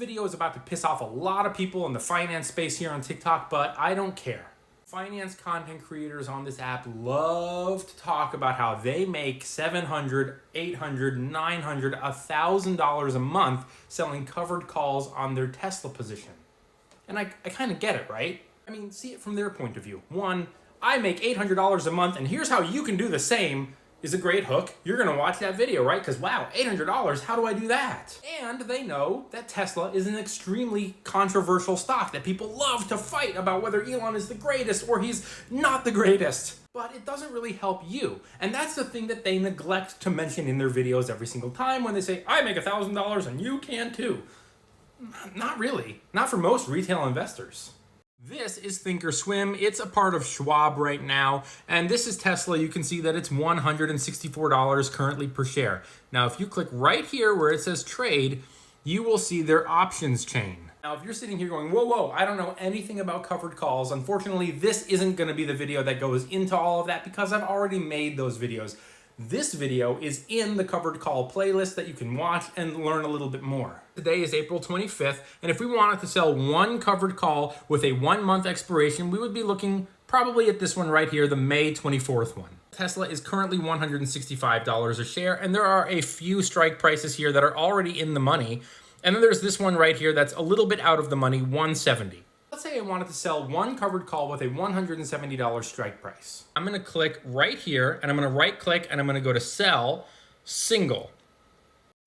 video is about to piss off a lot of people in the finance space here on TikTok, but I don't care. Finance content creators on this app love to talk about how they make $700, $800, $900, $1,000 a month selling covered calls on their Tesla position. And I kind of get it, right? I mean, see it from their point of view. One, I make $800 a month, and here's how you can do the same, is a great hook. You're gonna watch that video, right? Because wow, $800, how do I do that? And they know that Tesla is an extremely controversial stock that people love to fight about whether Elon is the greatest or he's not the greatest. But it doesn't really help you. And that's the thing that they neglect to mention in their videos every single time when they say, I make $1,000 and you can too. Not really. Not for most retail investors. This is Thinkorswim. It's a part of Schwab right now. And this is Tesla. You can see that it's $164 currently per share. Now, if you click right here where it says trade, you will see their options chain. Now, if you're sitting here going, whoa, I don't know anything about covered calls, unfortunately, this isn't going to be the video that goes into all of that because I've already made those videos. This video is in the covered call playlist that you can watch and learn a little bit more. Today is April 25th, and if we wanted to sell one covered call with a 1 month expiration, we would be looking probably at this one right here, the May 24th one. Tesla is currently $165 a share, and there are a few strike prices here that are already in the money. And then there's this one right here that's a little bit out of the money, $170. Let's say I wanted to sell one covered call with a $170 strike price. I'm gonna click right here, and I'm gonna right click, and I'm gonna go to sell single.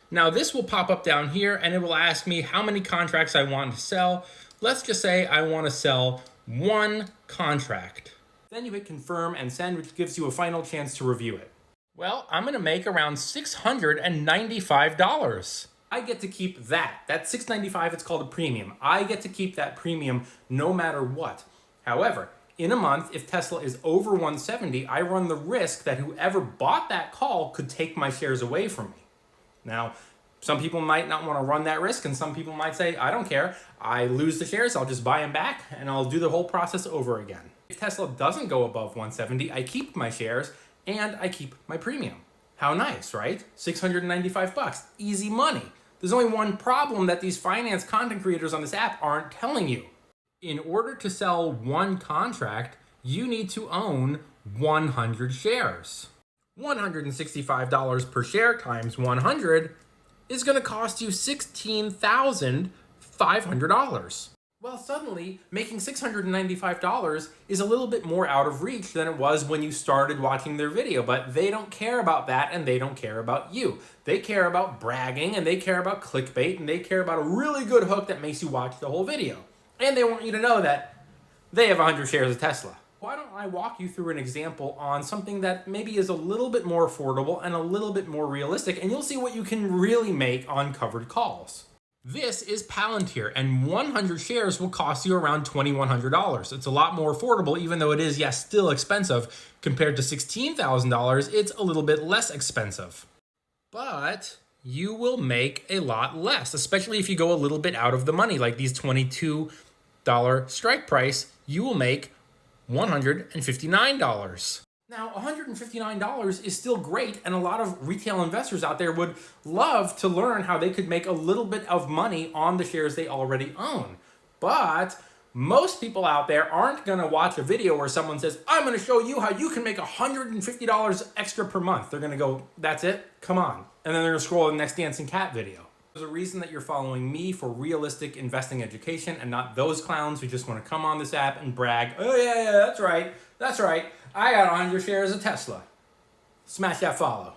Now this will pop up down here, and it will ask me how many contracts I want to sell. Let's just say I wanna sell one contract. Then you hit confirm and send, which gives you a final chance to review it. Well, I'm gonna make around $695. I get to keep that. That $695, it's called a premium. I get to keep that premium no matter what. However, in a month, if Tesla is over 170, I run the risk that whoever bought that call could take my shares away from me. Now, some people might not want to run that risk, and some people might say, I don't care. I lose the shares, I'll just buy them back, and I'll do the whole process over again. If Tesla doesn't go above 170, I keep my shares, and I keep my premium. How nice, right? $695, easy money. There's only one problem that these finance content creators on this app aren't telling you. In order to sell one contract, you need to own 100 shares. $165 per share times 100 is going to cost you $16,500. Well, suddenly, making $695 is a little bit more out of reach than it was when you started watching their video, but they don't care about that, and they don't care about you. They care about bragging, and they care about clickbait, and they care about a really good hook that makes you watch the whole video. And they want you to know that they have 100 shares of Tesla. Why don't I walk you through an example on something that maybe is a little bit more affordable and a little bit more realistic, and you'll see what you can really make on covered calls. This is Palantir, and 100 shares will cost you around $2,100. It's a lot more affordable, even though it is, yes, still expensive. Compared to $16,000, it's a little bit less expensive. But you will make a lot less, especially if you go a little bit out of the money, like these $22 strike price, you will make $159. Now, $159 is still great, and a lot of retail investors out there would love to learn how they could make a little bit of money on the shares they already own. But most people out there aren't going to watch a video where someone says, I'm going to show you how you can make $150 extra per month. They're going to go, that's it? Come on. And then they're going to scroll to the next dancing cat video. There's a reason that you're following me for realistic investing education and not those clowns who just want to come on this app and brag, oh yeah, that's right. I got 100 shares of Tesla. Smash that follow.